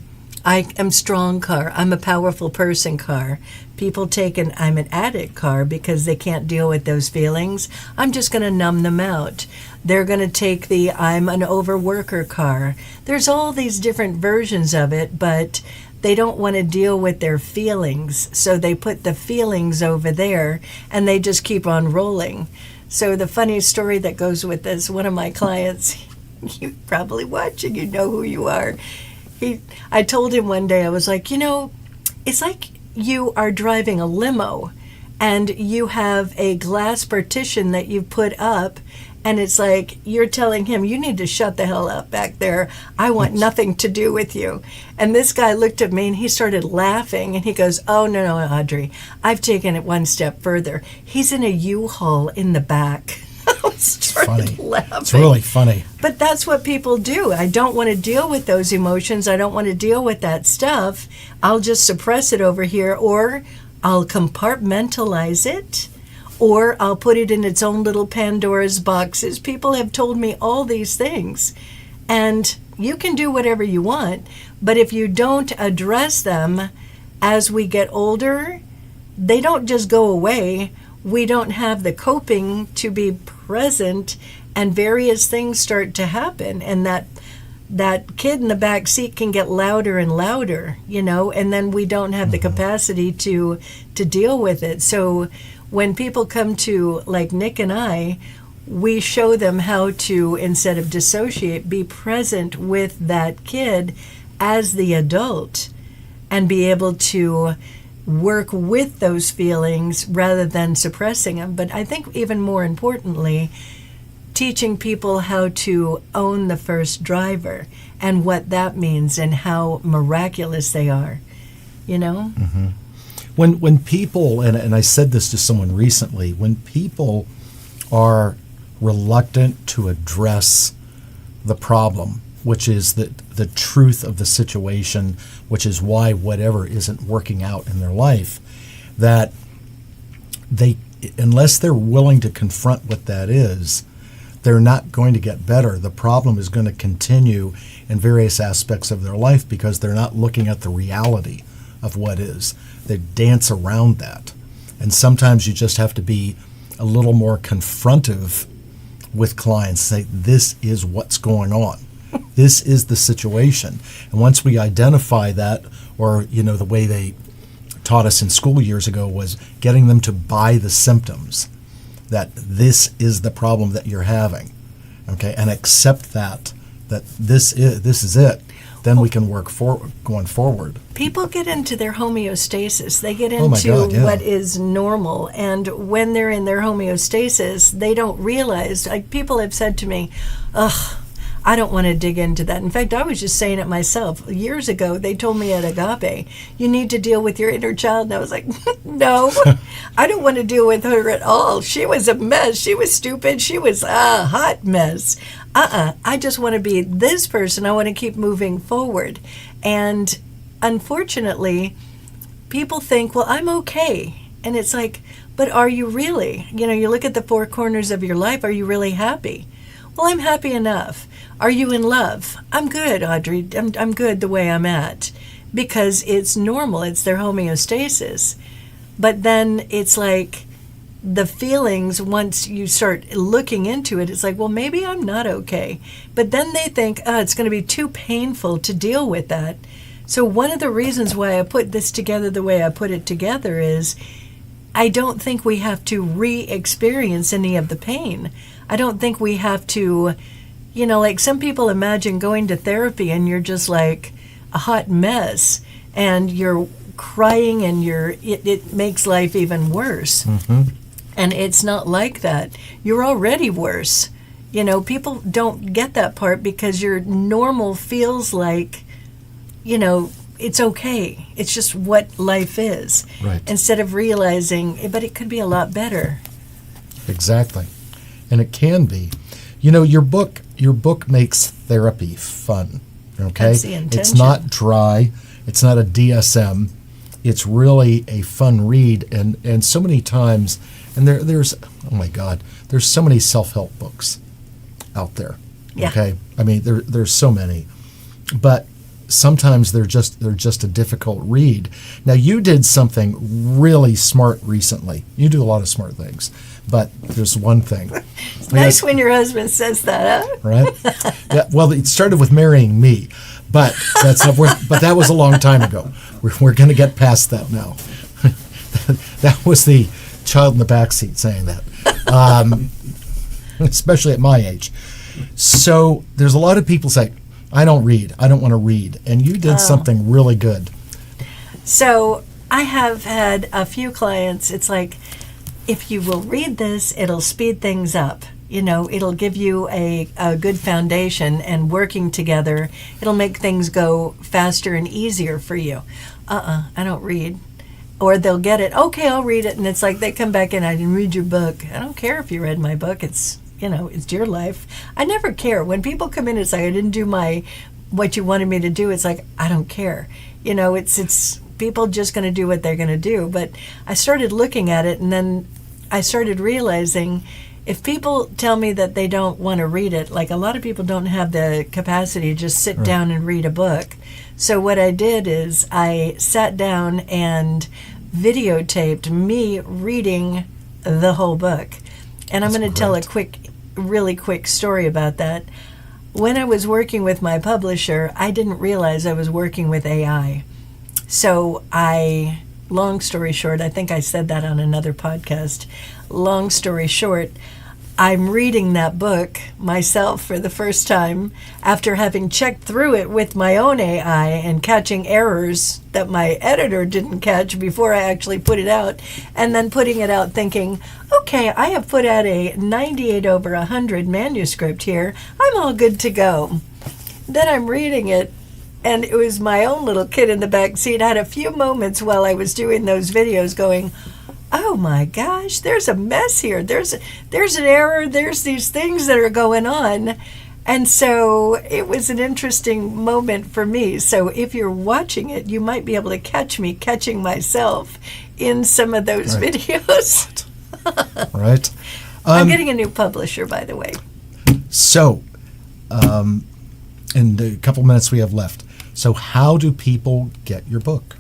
I am strong car, I'm a powerful person car. People take an I'm an addict car because they can't deal with those feelings. I'm just going to numb them out. They're going to take the I'm an overworker car. There's all these different versions of it, but they don't want to deal with their feelings. So they put the feelings over there, and they just keep on rolling. So the funny story that goes with this, one of my clients, you probably watch and you know who you are. I told him one day, I was like, it's like you are driving a limo and you have a glass partition that you put up, and it's like you're telling him, you need to shut the hell up back there. I want nothing to do with you. And this guy looked at me and he started laughing and he goes, oh, no, Audrey, I've taken it one step further. He's in a U-Haul in the back. I started laughing. It's really funny. But that's what people do. I don't want to deal with those emotions. I don't want to deal with that stuff. I'll just suppress it over here, or I'll compartmentalize it, or I'll put it in its own little Pandora's boxes. People have told me all these things. And you can do whatever you want, but if you don't address them as we get older, they don't just go away. We don't have the coping to be present, and various things start to happen, and that kid in the back seat can get louder and louder, and then we don't have the capacity to deal with it. So when people come to, like Nick and I, we show them how to, instead of dissociate, be present with that kid as the adult and be able to work with those feelings rather than suppressing them. But I think even more importantly, teaching people how to own the first driver and what that means and how miraculous they are, Mm-hmm. When people, and I said this to someone recently, when people are reluctant to address the problem, which is the truth of the situation, which is why whatever isn't working out in their life, that they, unless they're willing to confront what that is, they're not going to get better. The problem is going to continue in various aspects of their life because they're not looking at the reality of what is. They dance around that. And sometimes you just have to be a little more confrontive with clients, say, this is what's going on. This is the situation. And once we identify that, or, the way they taught us in school years ago was getting them to buy the symptoms, that this is the problem that you're having, okay, and accept that this is it. Then we can work going forward. People get into their homeostasis. They get into what is normal. And when they're in their homeostasis, they don't realize, like people have said to me, ugh, I don't want to dig into that. In fact, I was just saying it myself. Years ago, they told me at Agape, you need to deal with your inner child. And I was like, no, I don't want to deal with her at all. She was a mess. She was stupid. She was a hot mess. I just want to be this person. I want to keep moving forward. And unfortunately, people think, well, I'm okay. And it's like, but are you really? You look at the four corners of your life. Are you really happy? Well, I'm happy enough. Are you in love? I'm good, Audrey. I'm good the way I'm at, because it's normal. It's their homeostasis. But then it's like the feelings, once you start looking into it, it's like, well, maybe I'm not okay. But then they think, it's going to be too painful to deal with that. So one of the reasons why I put this together the way I put it together is I don't think we have to re-experience any of the pain. I don't think we have to, like some people imagine going to therapy and you're just like a hot mess and you're crying and it makes life even worse. Mm-hmm. And it's not like that. You're already worse. People don't get that part because your normal feels like, it's okay. It's just what life is. Right. Instead of realizing, but it could be a lot better. Exactly. And it can be. Your book makes therapy fun. Okay? That's the intention. It's not dry. It's not a DSM. It's really a fun read. And so many times, and there's, oh my God, there's so many self-help books out there. Yeah. Okay? I mean, there's so many. But sometimes they're just a difficult read. Now, you did something really smart recently. You do a lot of smart things, but there's one thing. It's nice when your husband says that, huh? Right? Yeah, well, it started with marrying me, but that was a long time ago. We're going to get past that now. That was the child in the backseat saying that. especially at my age. So there's a lot of people say, I don't read. I don't want to read. And you did something really good. So I have had a few clients. It's like, if you will read this, it'll speed things up. It'll give you a good foundation, and working together, it'll make things go faster and easier for you. I don't read. Or they'll get it, okay, I'll read it. And it's like they come back in, I didn't read your book. I don't care if you read my book. It's your life. I never care. When people come in, it's like, I didn't do what you wanted me to do. It's like, I don't care. It's people just going to do what they're going to do. But I started looking at it, and then I started realizing, if people tell me that they don't want to read it, like a lot of people don't have the capacity to just sit down and read a book. So what I did is I sat down and videotaped me reading the whole book. And I'm going to tell a really quick story about that. When I was working with my publisher, I didn't realize I was working with AI. So long story short, I think I said that on another podcast. Long story short, I'm reading that book myself for the first time after having checked through it with my own AI and catching errors that my editor didn't catch before I actually put it out, and then putting it out thinking, okay, I have put out a 98 over 100 manuscript here. I'm all good to go. Then I'm reading it, and it was my own little kid in the back seat. I had a few moments while I was doing those videos going, oh my gosh, there's a mess here. There's an error. There's these things that are going on. And so it was an interesting moment for me. So if you're watching it, you might be able to catch me catching myself in some of those videos. Right. I'm getting a new publisher, by the way. So, in the couple minutes we have left, so how do people get your book?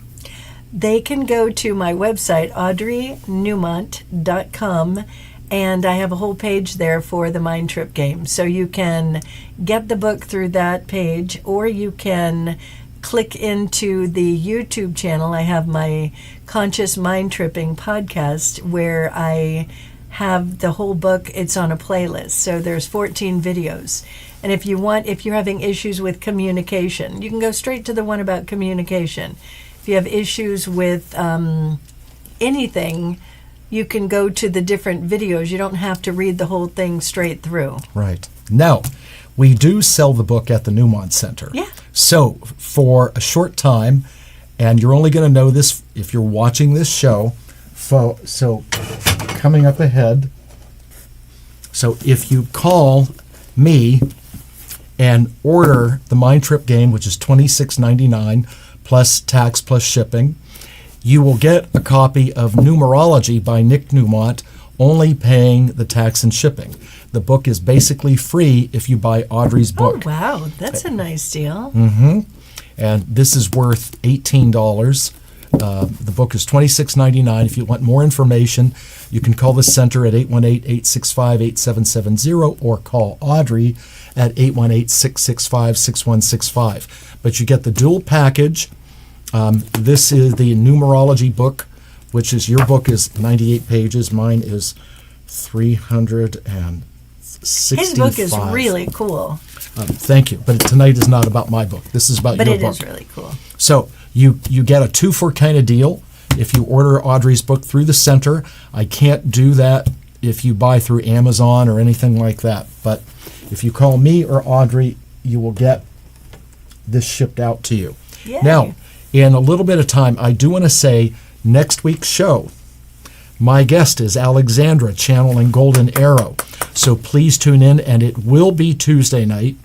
They can go to my website, audreynewmont.com, and I have a whole page there for the Mind Trip game. So you can get the book through that page, or you can click into the YouTube channel. I have my Conscious Mind Tripping podcast where I have the whole book. It's on a playlist. So there's 14 videos. And if you're having issues with communication, you can go straight to the one about communication. If you have issues with anything, you can go to the different videos. You don't have to read the whole thing straight through. Right. Now, we do sell the book at the Newmont Center. Yeah. So for a short time, and you're only going to know this if you're watching this show, so coming up ahead, so if you call me and order the Mind Trip game, which is $26.99 plus tax plus shipping, you will get a copy of Numerology by Nick Newmont, only paying the tax and shipping. The book is basically free if you buy Audrey's book. Oh, wow. That's a nice deal. Mm-hmm. And this is worth $18. The book is $26.99. If you want more information, you can call the center at 818-865-8770 or call Audrey at 818-665-6165. But you get the dual package. This is the Numerology book, which is, your book is 98 pages. Mine is 365. His book is really cool. Thank you. But tonight is not about my book. This is about your book. But it is really cool. So you get a 2-for kind of deal if you order Audrey's book through the center. I can't do that if you buy through Amazon or anything like that. But if you call me or Audrey, you will get this shipped out to you. Yay. Now, in a little bit of time, I do want to say next week's show, my guest is Alexandra, channeling Golden Arrow. So please tune in, and it will be Tuesday night,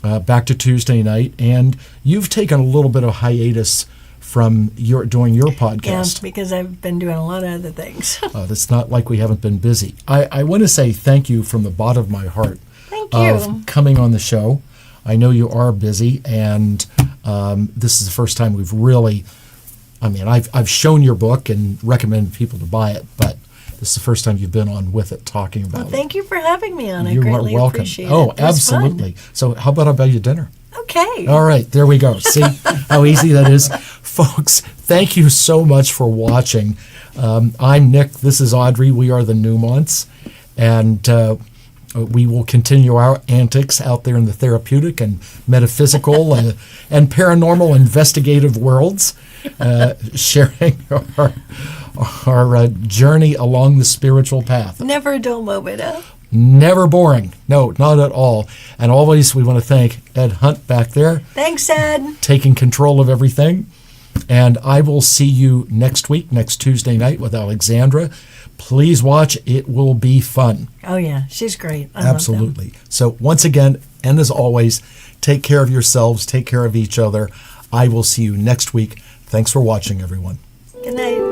back to Tuesday night. And you've taken a little bit of hiatus from doing your podcast. Yeah, because I've been doing a lot of other things. It's not like we haven't been busy. I want to say thank you from the bottom of my heart. Thank you. Of coming on the show. I know you are busy, and this is the first time we've really, I've shown your book and recommended people to buy it, but this is the first time you've been on with it talking about it. Thank you for having me on. You I greatly are welcome. appreciate it. Oh, It was absolutely. So how about I buy you dinner? fun. Okay. All right, there we go. See how easy that is? Folks, thank you so much for watching. I'm Nick. This is Audrey. We are the Newmonts. And we will continue our antics out there in the therapeutic and metaphysical and paranormal investigative worlds, sharing our journey along the spiritual path. Never a dull moment, huh? Never boring. No, not at all. And always we want to thank Ed Hunt back there. Thanks, Ed. Taking control of everything. And I will see you next week, next Tuesday night with Alexandra. Please watch. It will be fun. Oh, yeah. She's great. I love Absolutely. So once again, and as always, take care of yourselves. Take care of each other. I will see you next week. Thanks for watching, everyone. them. Good night.